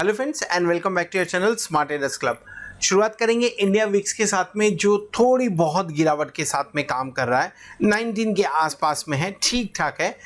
Hello friends and welcome back to your channel smart traders club. शुरुआत करेंगे India VIX के साथ में, जो थोड़ी बहुत गिरावट के साथ में काम कर रहा है। 19 के आसपास में है, ठीक ठाक है।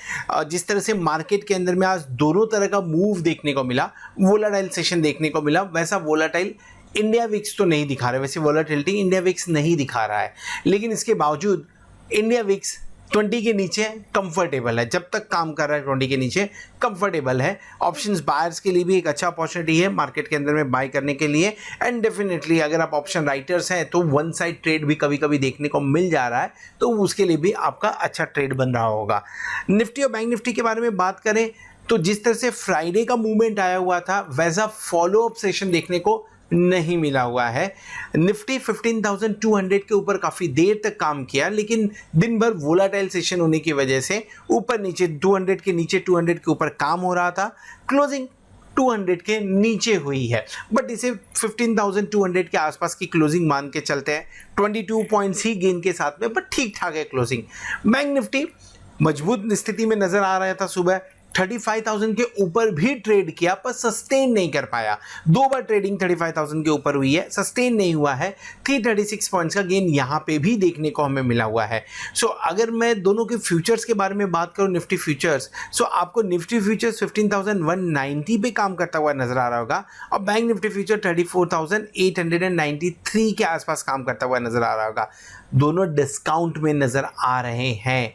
जिस तरह से मार्केट के अंदर में आज दोनों तरह का मूव देखने को मिला, वोलाटाइल सेशन देखने को मिला, वैसा वोलाटाइल इंडिया विक्स तो नहीं दिखा रहा है। वैसे वोलाटिलिटी इंडिया विक्स नहीं दिखा रहा है, लेकिन इसके बावजूद इंडिया विक्स 20 के नीचे कंफर्टेबल है। जब तक काम कर रहा है 20 के नीचे कंफर्टेबल है। ऑप्शंस बायर्स के लिए भी एक अच्छा अपॉर्चुनिटी है मार्केट के अंदर में बाय करने के लिए। एंड डेफिनेटली अगर आप ऑप्शन राइटर्स हैं तो वन साइड ट्रेड भी कभी कभी देखने को मिल जा रहा है, तो उसके लिए भी आपका अच्छा ट्रेड बन रहा होगा। निफ्टी और बैंक निफ्टी के बारे में बात करें तो जिस तरह से फ्राइडे का मूवमेंट आया हुआ था, वैसा फॉलो अप सेशन देखने को नहीं मिला हुआ है। निफ्टी 15,200 के ऊपर काफी देर तक काम किया, लेकिन दिन भर वोलाटाइल सेशन होने की वजह से ऊपर नीचे 200 के नीचे 200 के ऊपर काम हो रहा था। क्लोजिंग 200 के नीचे हुई है, बट इसे 15,200 के आसपास की क्लोजिंग मान के चलते हैं। 22 पॉइंट्स ही गेन के साथ में, बट ठीक ठाक है क्लोजिंग। बैंक निफ्टी मजबूत स्थिति में नजर आ रहा था। सुबह 35,000 के ऊपर भी ट्रेड किया, पर सस्टेन नहीं कर पाया। दो बार ट्रेडिंग 35,000 के ऊपर हुई है, सस्टेन नहीं हुआ है। 336 पॉइंट्स का गेन यहां पे भी देखने को हमें मिला हुआ है। सो अगर मैं दोनों के फ्यूचर्स के बारे में बात करूं, निफ्टी फ्यूचर्स, सो आपको निफ्टी फ्यूचर्स 15,190 पे काम करता हुआ नजर आ रहा होगा, और बैंक निफ्टी फ्यूचर 34,893 के आसपास काम करता हुआ नजर आ रहा होगा। दोनों डिस्काउंट में नजर आ रहे हैं।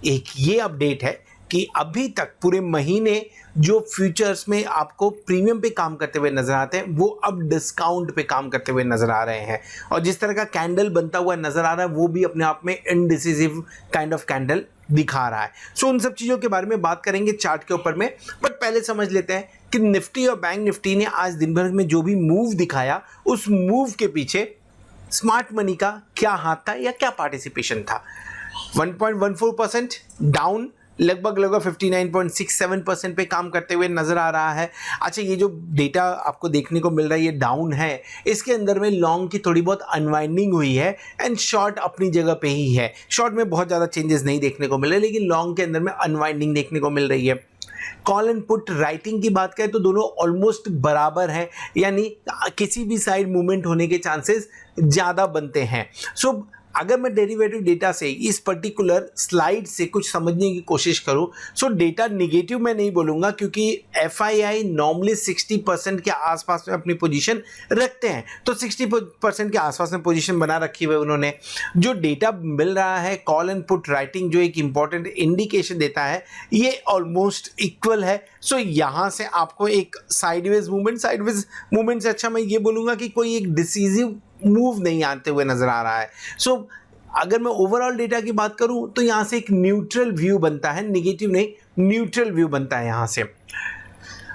एक ये अपडेट है कि अभी तक पूरे महीने जो फ्यूचर्स में आपको प्रीमियम पे काम करते हुए नजर आते हैं, वो अब डिस्काउंट पे काम करते हुए नजर आ रहे हैं। और जिस तरह का कैंडल बनता हुआ नजर आ रहा है, वो भी अपने आप में इनडिसिसिव काइंड ऑफ कैंडल दिखा रहा है। सो उन सब चीजों के बारे में बात करेंगे चार्ट के ऊपर में, बट पहले समझ लेते हैं कि निफ्टी और बैंक निफ्टी ने आज दिन भर में जो भी मूव दिखाया, उस मूव के पीछे स्मार्ट मनी का क्या हाथ था या क्या पार्टिसिपेशन था। 1.14% डाउन, लगभग 59.67% पे काम करते हुए नजर आ रहा है। अच्छा, ये जो डेटा आपको देखने को मिल रहा है, ये डाउन है, इसके अंदर में लॉन्ग की थोड़ी बहुत अनवाइंडिंग हुई है एंड शॉर्ट अपनी जगह पे ही है। शॉर्ट में बहुत ज़्यादा चेंजेस नहीं देखने को मिल रहे, लेकिन लॉन्ग के अंदर में अनवाइंडिंग देखने को मिल रही है। कॉल एंड पुट राइटिंग की बात करें तो दोनों ऑलमोस्ट बराबर हैं, यानी किसी भी साइड मूवमेंट होने के चांसेस ज़्यादा बनते हैं। सो अगर मैं डेरिवेटिव डेटा से इस पर्टिकुलर स्लाइड से कुछ समझने की कोशिश करूं, सो डेटा निगेटिव मैं नहीं बोलूंगा, क्योंकि एफआईआई नॉर्मली 60% के आसपास में अपनी पोजीशन रखते हैं, तो 60% के आसपास में पोजीशन बना रखी हुई उन्होंने। जो डेटा मिल रहा है कॉल एंड पुट राइटिंग, जो एक इंपॉर्टेंट इंडिकेशन देता है, ये ऑलमोस्ट इक्वल है। सो यहाँ से आपको एक साइडवेज मूवमेंट से अच्छा मैं ये बोलूँगा कि कोई एक डिसीजिव मूव नहीं आते हुए नजर आ रहा है। सो अगर मैं ओवरऑल डेटा की बात करूं तो यहां से एक न्यूट्रल व्यू बनता है, नेगेटिव नहीं, न्यूट्रल व्यू बनता है यहां से।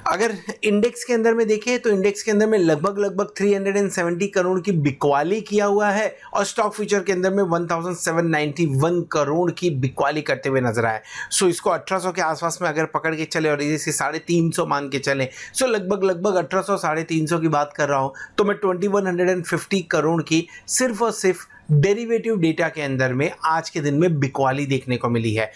अगर इंडेक्स के अंदर में देखें तो इंडेक्स के अंदर में लगभग 370 करोड़ की बिकवाली किया हुआ है, और स्टॉक फ्यूचर के अंदर में 1791 करोड़ की बिकवाली करते हुए नजर आए। सो इसको 1800 के आसपास में अगर पकड़ के चले और इसे 350 मान के चले, सो लगभग 1800 350 की बात कर रहा हूं, तो मैं 2150 करोड़ की सिर्फ और सिर्फ डेरिवेटिव डेटा के अंदर में आज के दिन में बिकवाली देखने को मिली है।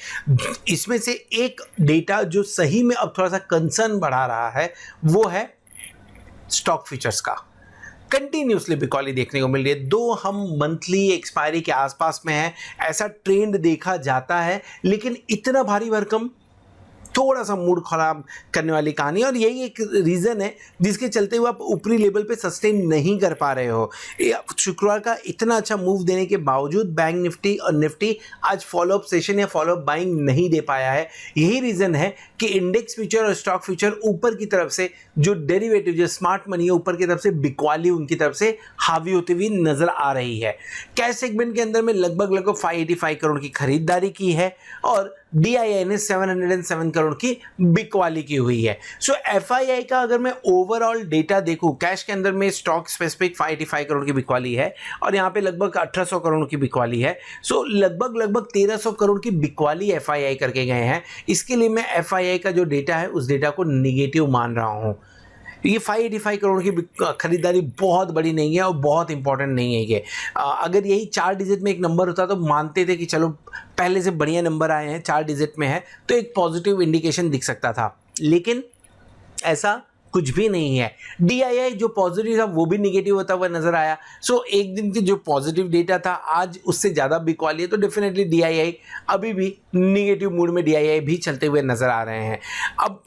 इसमें से एक डेटा जो सही में अब थोड़ा सा कंसर्न बढ़ा रहा है, वो है स्टॉक फ्यूचर्स का। कंटिन्यूसली बिकवाली देखने को मिल रही है। दो हम मंथली एक्सपायरी के आसपास में है, ऐसा ट्रेंड देखा जाता है, लेकिन इतना भारी भरकम थोड़ा सा मूड खराब करने वाली कहानी, और यही एक रीज़न है जिसके चलते हुए आप ऊपरी लेवल पे सस्टेन नहीं कर पा रहे हो। शुक्रवार का इतना अच्छा मूव देने के बावजूद बैंक निफ्टी और निफ्टी आज फॉलोअप सेशन या फॉलोअप बाइंग नहीं दे पाया है। यही रीज़न है कि इंडेक्स फ्यूचर और स्टॉक फ्यूचर ऊपर की तरफ से, जो डेरिवेटिव जो स्मार्ट मनी है, ऊपर की तरफ से बिकवाली उनकी तरफ से हावी होती हुई नजर आ रही है। कैश सेगमेंट के अंदर में लगभग 585 करोड़ की खरीदारी की है, और DII ने 707 करोड़ की बिकवाली की हुई है। सो FII का अगर मैं ओवरऑल डेटा देखूं, कैश के अंदर में स्टॉक स्पेसिफिक 585 करोड़ की बिकवाली है, और यहाँ पे लगभग 1800 करोड़ की बिकवाली है। सो लगभग 1300 करोड़ की बिकवाली FII करके गए हैं। इसके लिए मैं FII का जो डेटा है उस डेटा को निगेटिव मान रहा हूँ। ये 585 करोड़ की खरीदारी बहुत बड़ी नहीं है और बहुत इंपॉर्टेंट नहीं है ये। अगर यही 4 डिजिट में एक नंबर होता तो मानते थे कि चलो पहले से बढ़िया नंबर आए हैं, 4 डिजिट में है, तो एक पॉजिटिव इंडिकेशन दिख सकता था, लेकिन ऐसा कुछ भी नहीं है। DII जो पॉजिटिव था वो भी निगेटिव होता हुआ नजर आया। सो एक दिन की जो पॉजिटिव डेटा था आज उससे ज्यादा बिक वाली है, तो डेफिनेटली DII अभी भी निगेटिव मूड में DII भी चलते हुए नजर आ रहे हैं। अब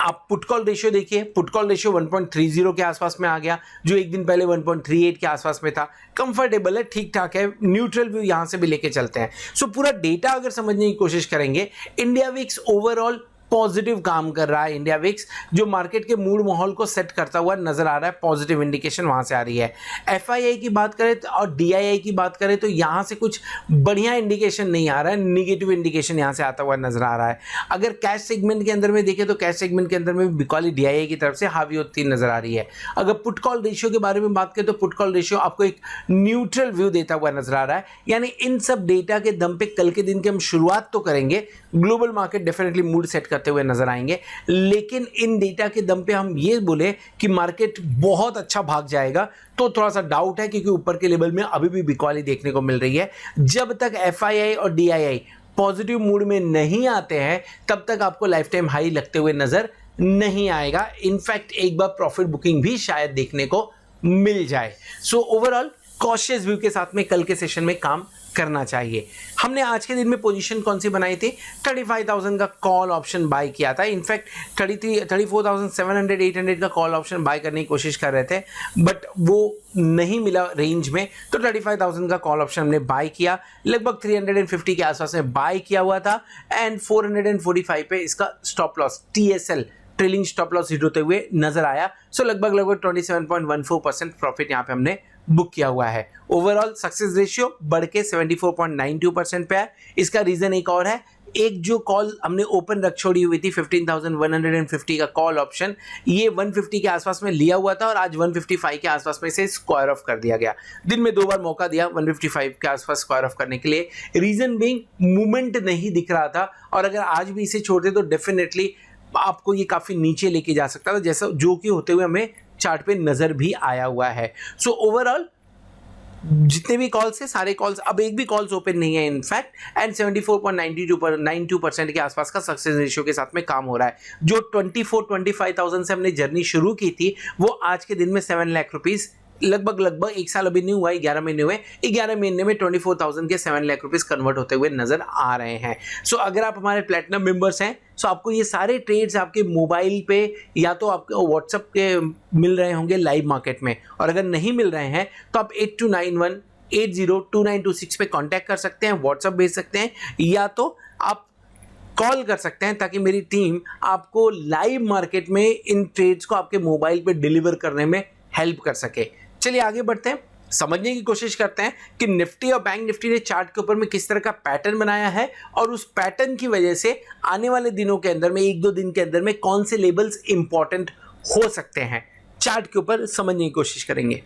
आप पुट कॉल रेशियो देखिए, पुट कॉल रेशियो 1.30 के आसपास में आ गया, जो एक दिन पहले 1.38 के आसपास में था। कंफर्टेबल है, ठीक ठाक है, न्यूट्रल व्यू यहां से भी लेके चलते हैं। सो पूरा डेटा अगर समझने की कोशिश करेंगे, इंडिया विक्स ओवरऑल पॉजिटिव काम कर रहा है। इंडिया विक्स जो मार्केट के मूड माहौल को सेट करता हुआ नजर आ रहा है, पॉजिटिव इंडिकेशन वहां से आ रही है। FII की बात करें और DII की बात करें तो यहां से कुछ बढ़िया इंडिकेशन नहीं आ रहा है, निगेटिव इंडिकेशन यहां से आता हुआ नजर आ रहा है। अगर कैश सेगमेंट के अंदर में देखें तो कैश सेगमेंट के अंदर में बिकॉली DII की तरफ से हावी होती नजर आ रही है। अगर पुट कॉल रेशियो के बारे में बात करें तो पुट कॉल रेशियो आपको एक न्यूट्रल व्यू देता हुआ नजर आ रहा है। यानी इन सब डेटा के दम पे कल के दिन के हम शुरुआत तो करेंगे, global market definitely mood set करते हुए नजर आएंगे, लेकिन इन डेटा के दम पे हम ये बोले कि मार्केट बहुत अच्छा भाग जाएगा तो थोड़ा सा डाउट है, क्योंकि ऊपर के लेवल में अभी भी बिकवाली देखने को मिल रही है। जब तक FII और DII पॉजिटिव मूड में नहीं आते हैं तब तक आपको लाइफ टाइम हाई लगते हुए नजर नहीं आएगा। इनफैक्ट एक बार प्रॉफिट बुकिंग भी शायद देखने को मिल जाए। सो ओवरऑल कॉशियस व्यू के साथ में कल के सेशन में काम करना चाहिए। हमने आज के दिन में पोजीशन कौन सी बनाई थी? 35,000 का कॉल ऑप्शन बाय किया था। इनफैक्ट 34,700 800 का कॉल ऑप्शन बाय करने की कोशिश कर रहे थे, बट वो नहीं मिला रेंज में, तो 35,000 का कॉल ऑप्शन हमने बाय किया। लगभग 350 के आसपास में बाय किया हुआ था एंड 445 पे इसका stop loss TSL trailing stop loss hit होते हुए नजर आया। सो लगभग 27.14% प्रॉफिट यहाँ पे हमने बुक किया हुआ है। ओवरऑल सक्सेस रेशियो बढ़ के 74.92% पे है। इसका रीजन एक और है, एक जो कॉल हमने ओपन रख छोड़ी हुई थी 15,150 का कॉल ऑप्शन, ये 150 के आसपास में लिया हुआ था और आज 155 के आसपास में से स्क्वायर ऑफ कर दिया गया। दिन में 2 बार मौका दिया 155 के आसपास स्क्वायर ऑफ करने के लिए। रीजन बीइंग मूवमेंट नहीं दिख रहा था, और अगर आज भी इसे छोड़ते तो डेफिनेटली आपको ये काफी नीचे लेके जा सकता था, जैसा जो कि होते हुए हमें चार्ट पे नजर भी आया हुआ है। सो ओवरऑल जितने भी कॉल्स है सारे कॉल्स, अब एक भी कॉल्स ओपन नहीं है इनफैक्ट, एंड 74.92% के आसपास का सक्सेस रेशियो के साथ में काम हो रहा है। जो 25,000 से हमने जर्नी शुरू की थी वो आज के दिन में 7 लाख रुपीज, लगभग एक साल अभी नहीं हुआ, 11 महीने हुए, 11 महीने में 24,000 के 7 लाख रुपीज कन्वर्ट होते हुए नजर आ रहे हैं। सो अगर आप हमारे प्लेटिनम मेंबर्स हैं सो आपको ये सारे ट्रेड्स आपके मोबाइल पे या तो आपको व्हाट्सएप के मिल रहे होंगे लाइव मार्केट में, और अगर नहीं मिल रहे हैं तो आप 8291802926 पे कांटेक्ट कर सकते हैं, व्हाट्सएप भेज सकते हैं, या तो आप कॉल कर सकते हैं ताकि मेरी टीम आपको लाइव मार्केट में इन ट्रेड्स को आपके मोबाइल पे डिलीवर करने में हेल्प कर सके। चलिए आगे बढ़ते हैं, समझने की कोशिश करते हैं कि निफ्टी और बैंक निफ्टी ने चार्ट के ऊपर में किस तरह का पैटर्न बनाया है, और उस पैटर्न की वजह से आने वाले दिनों के अंदर में 1-2 दिन के अंदर में कौन से लेवल्स इंपॉर्टेंट हो सकते हैं, चार्ट के ऊपर समझने की कोशिश करेंगे।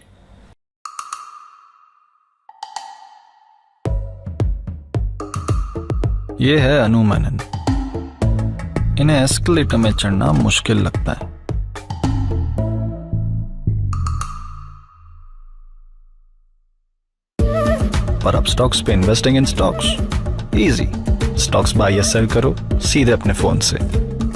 ये है अनुमानन, इन्हें एस्केलेटर में चढ़ना मुश्किल लगता है। पर अब स्टॉक्स पे investing in stocks easy, stocks buy या सेल करो सीधे अपने फोन से।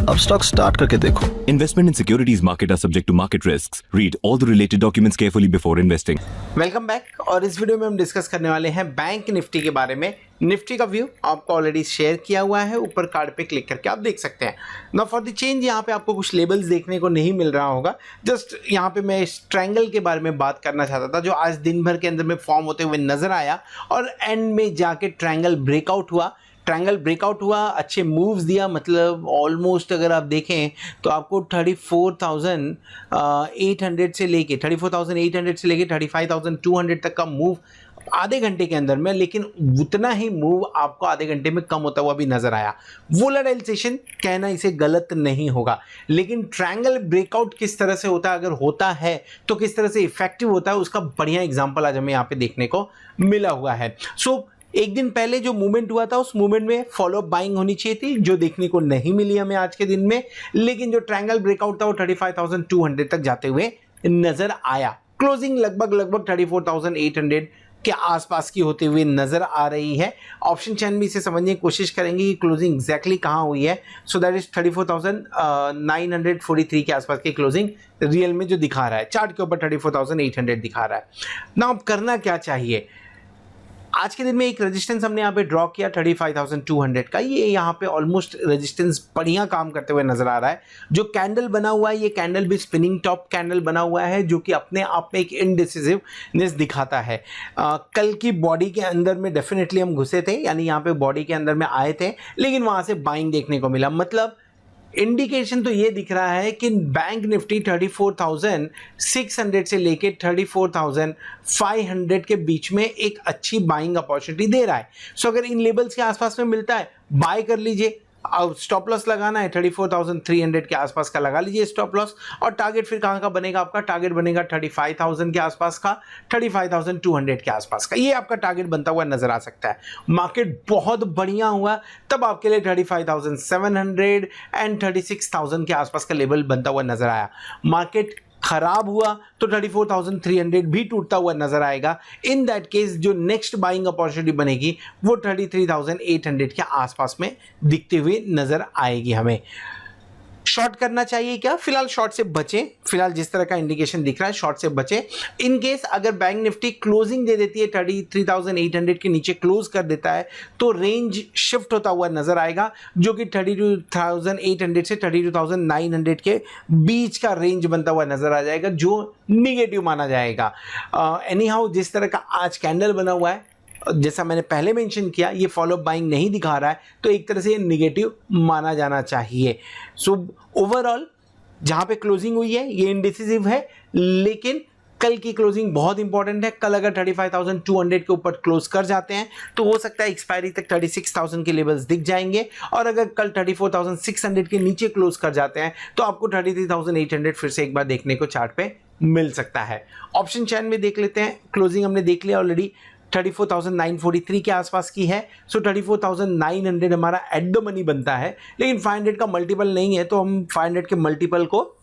अब स्टॉक स्टार्ट करके देखो। Investment in securities market are subject to market risks. Read all the related documents carefully before investing. Welcome back, और इस वीडियो में हम डिस्कस करने वाले हैं बैंक निफ्टी के बारे में। निफ्टी का व्यू आपको ऑलरेडी शेयर किया हुआ है, ऊपर कार्ड पे क्लिक करके आप देख सकते हैं। नाउ फॉर द चेंज यहाँ पे आपको कुछ लेवल्स देखने को नहीं मिल रहा होगा। जस्ट यहाँ पे मैं इस ट्रायंगल के बारे में बात करना चाहता था जो आज दिन भर के अंदर में फॉर्म होते हुए नजर आया, और एंड में जाके ट्रायंगल ब्रेकआउट हुआ। ट्रायंगल ब्रेकआउट हुआ, अच्छे मूव्स दिया, मतलब ऑलमोस्ट अगर आप देखें तो आपको 34,800 से लेके 35,200 तक का मूव आधे घंटे के अंदर में, लेकिन उतना ही मूव आपको आधे घंटे में कम होता हुआ भी नजर आया। वोलेटाइल सेशन कहना इसे गलत नहीं होगा, लेकिन ट्रायंगल ब्रेकआउट किस तरह से होता है, अगर होता है तो किस तरह से इफेक्टिव होता है, उसका बढ़िया एग्जांपल आज हमें यहाँ पे देखने को मिला हुआ है। सो एक दिन पहले जो मूवमेंट हुआ था उस मूवमेंट में फॉलो अप बाइंग होनी चाहिए थी, जो देखने को नहीं मिली हमें आज के दिन में, लेकिन जो ट्रायंगल ब्रेकआउट था वो 35,200 तक जाते हुए नजर आया। क्लोजिंग लगभग 34,800 के आसपास की होते हुए नजर आ रही है। ऑप्शन चैन में इसे समझने की कोशिश करेंगे कि क्लोजिंग एग्जैक्टली कहाँ हुई है। सो दैट इज 34,943 के आसपास की क्लोजिंग रियल में जो दिखा रहा है, चार्ट के ऊपर 34,800 दिखा रहा है ना। अब करना क्या चाहिए, आज के दिन में एक रेजिस्टेंस हमने यहाँ पे ड्रॉ किया 35,200 का, ये यहाँ पे ऑलमोस्ट रेजिस्टेंस बढ़िया काम करते हुए नजर आ रहा है। जो कैंडल बना हुआ है, ये कैंडल भी स्पिनिंग टॉप कैंडल बना हुआ है, जो कि अपने आप में एक इनडिसिसिवनेस दिखाता है। कल की बॉडी के अंदर में डेफिनेटली हम घुसे थे, यानी यहाँ पे बॉडी के अंदर में आए थे, लेकिन वहां से बाइंग देखने को मिला। मतलब इंडिकेशन तो ये दिख रहा है कि बैंक निफ्टी 34,600 से लेके 34,500 के बीच में एक अच्छी बाइंग अपॉर्चुनिटी दे रहा है। सो अगर इन लेवल्स के आसपास में मिलता है, बाय कर लीजिए। अब स्टॉप लॉस लगाना है 34,300 के आसपास का लगा लीजिए स्टॉप लॉस, और टारगेट फिर कहां का बनेगा आपका, टारगेट बनेगा 35,000 के आसपास का, 35,200 के आसपास का, ये आपका टारगेट बनता हुआ नजर आ सकता है। मार्केट बहुत बढ़िया हुआ तब आपके लिए 35,700 एंड 36,000 के आसपास का लेवल बनता हुआ नजर आया। मार्केट खराब हुआ तो 34,300 भी टूटता हुआ नजर आएगा। इन दैट केस जो नेक्स्ट बाइंग अपॉर्चुनिटी बनेगी वो 33,800 के आसपास में दिखते हुए नजर आएगी हमें। शॉर्ट करना चाहिए क्या, फिलहाल शॉर्ट से बचें। फिलहाल जिस तरह का इंडिकेशन दिख रहा है शॉर्ट से बचें। इन केस अगर बैंक निफ्टी क्लोजिंग दे देती है 33,800 के नीचे क्लोज कर देता है तो रेंज शिफ्ट होता हुआ नजर आएगा, जो कि 32,800 से 32,900 के बीच का रेंज बनता हुआ नजर आ जाएगा, जो निगेटिव माना जाएगा। एनी हाउ जिस तरह का आज कैंडल बना हुआ है, जैसा मैंने पहले मेंशन किया, ये फॉलो बाइंग नहीं दिखा रहा है, तो एक तरह से ये निगेटिव माना जाना चाहिए। सो ओवरऑल जहां पे क्लोजिंग हुई है ये इंडिसिसिव है, लेकिन कल की क्लोजिंग बहुत इंपॉर्टेंट है। कल अगर 35,200 के ऊपर क्लोज कर जाते हैं तो हो सकता है एक्सपायरी तक 36,000 के लेवल्स दिख जाएंगे, और अगर कल 34,600 के नीचे क्लोज कर जाते हैं तो आपको 33,800 फिर से एक बार देखने को चार्ट पे मिल सकता है। ऑप्शन चैन में देख लेते हैं, क्लोजिंग हमने देख लिया ऑलरेडी, 34,943 के आसपास की है। सो 34,900 हमारा एट द मनी बनता है, लेकिन 500 का मल्टीपल नहीं है, तो हम 500 के मल्टीपल को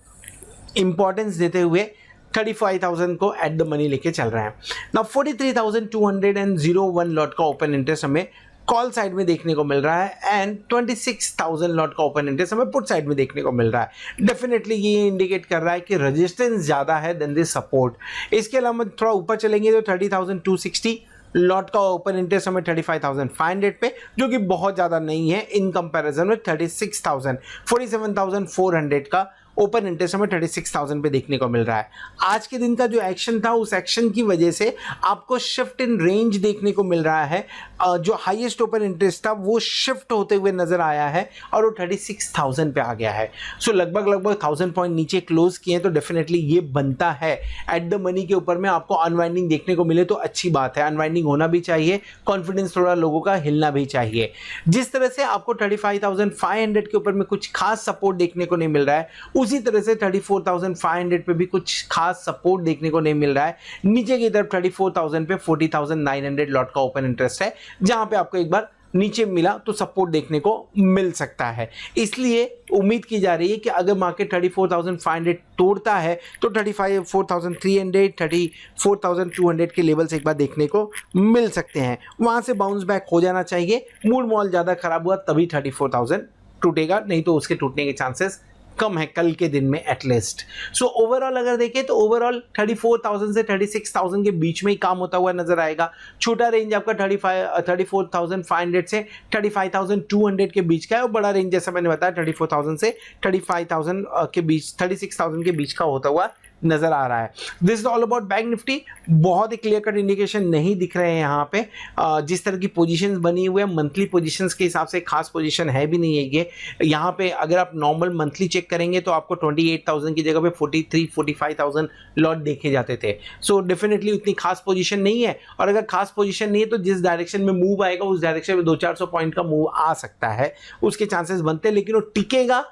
इंपॉर्टेंस देते हुए 35,000 को एट द मनी लेके चल रहे हैं। नाउ 43,201 लॉट का ओपन इंटरेस्ट हमें कॉल साइड में देखने को मिल रहा है, एंड 26,000 लॉट का ओपन इंटरेस्ट हमें पुट साइड में देखने को मिल रहा है। डेफिनेटली ये इंडिकेट कर रहा है कि रेजिस्टेंस ज्यादा है देन दिस सपोर्ट। इसके अलावा थोड़ा ऊपर चलेंगे तो 30,260 लॉट का ओपन इंटरेस्ट हमें 35,500 पे, जो कि बहुत ज्यादा नहीं है इन कंपैरिजन में 36,000, 47,400 का ओपन इंटरेस्ट हमें 36,000 पे देखने को मिल रहा है। आज के दिन का जो एक्शन था, उस एक्शन की वजह से आपको शिफ्ट इन रेंज देखने को मिल रहा है। जो हाईएस्ट ओपन इंटरेस्ट था वो शिफ्ट होते हुए नजर आया है और वो 36,000 पे आ गया है। सो लगभग 1,000 पॉइंट नीचे क्लोज किए, तो डेफिनेटली ये बनता है एट द मनी के ऊपर में आपको अनवाइंडिंग देखने को मिले तो अच्छी बात है। अनवाइंडिंग होना भी चाहिए, कॉन्फिडेंस थोड़ा लोगों का हिलना भी चाहिए। जिस तरह से आपको 35,500 के ऊपर में कुछ खास सपोर्ट देखने को नहीं मिल रहा है, उसी तरह से 34,500 पे भी कुछ खास सपोर्ट देखने को नहीं मिल रहा है। नीचे की तरफ 34,000 पे 40,900 लॉट का ओपन इंटरेस्ट है, जहां पे आपको एक बार नीचे मिला तो सपोर्ट देखने को मिल सकता है। इसलिए उम्मीद की जा रही है कि अगर मार्केट 34,500 तोड़ता है तो 34,300, 34,200 के लेवल्स एक बार देखने को मिल सकते हैं। वहां से बाउंस बैक हो जाना चाहिए। मूड मॉल ज्यादा खराब हुआ तभी 34,000 टूटेगा, नहीं तो उसके टूटने के चांसेस कम है कल के दिन में एटलीस्ट। सो ओवरऑल अगर देखें तो ओवरऑल 34,000 से 36,000 के बीच में ही काम होता हुआ नजर आएगा। छोटा रेंज आपका 34,500 से 35,200 के बीच का है, और बड़ा रेंज जैसा मैंने बताया 34,000 से 35,000 के बीच, 36,000 के बीच का होता हुआ नजर आ रहा है। This is all about bank Nifty. बहुत ही क्लियर कट इंडिकेशन नहीं दिख रहे हैं यहाँ पे। जिस तरह की पोजीशंस बनी हुई है मंथली पोजीशंस के हिसाब से खास पोजीशन है भी नहीं है ये। यहाँ पे अगर आप नॉर्मल मंथली चेक करेंगे तो आपको 28,000 की जगह पे 43,000-45,000 लॉट देखे जाते थे। सो डेफिनेटली उतनी खास पोजीशन नहीं है, और अगर खास पोजीशन नहीं है तो जिस डायरेक्शन में मूव आएगा उस डायरेक्शन में 200-400 पॉइंट का मूव आ सकता है, उसके चांसेस बनते हैं, लेकिन वो टिकेगा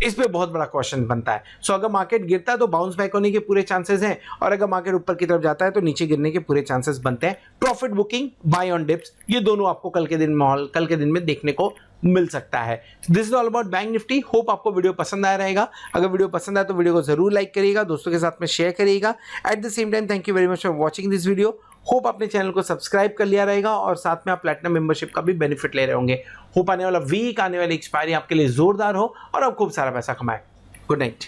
इस पे बहुत बड़ा क्वेश्चन बनता है। सो अगर मार्केट गिरता है तो बाउंस बैक होने के पूरे चांसेस हैं, और अगर मार्केट ऊपर की तरफ जाता है तो नीचे गिरने के पूरे चांसेस बनते हैं। Profit booking, buy on dips, ये दोनों आपको कल के दिन में देखने को मिल सकता है। This is all about bank Nifty. Hope आपको वीडियो पसंद आया रहेगा। अगर वीडियो पसंद आया तो वीडियो को जरूर लाइक करिएगा, दोस्तों के साथ में शेयर करिएगा। At the same time thank you very much for watching this video. Hope अपने चैनल को सब्सक्राइब कर लिया रहेगा और साथ में आप प्लैटिनम मेंबरशिप का भी बेनिफिट ले रहे होंगे। होप आने वाला वीक, आने वाली एक्सपायरी आपके लिए जोरदार हो और आप खूब सारा पैसा कमाए। Good night.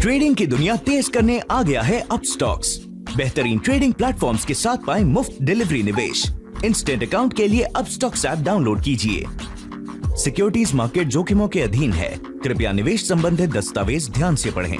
ट्रेडिंग की दुनिया तेज करने आ गया है अपस्टॉक्स। बेहतरीन ट्रेडिंग प्लेटफॉर्म्स के साथ पाएं मुफ्त डिलीवरी निवेश। इंस्टेंट अकाउंट के लिए अपस्टॉक्स ऐप डाउनलोड कीजिए। सिक्योरिटीज मार्केट जोखिमों के अधीन है, कृपया निवेश संबंधित दस्तावेज ध्यान से पढ़ें।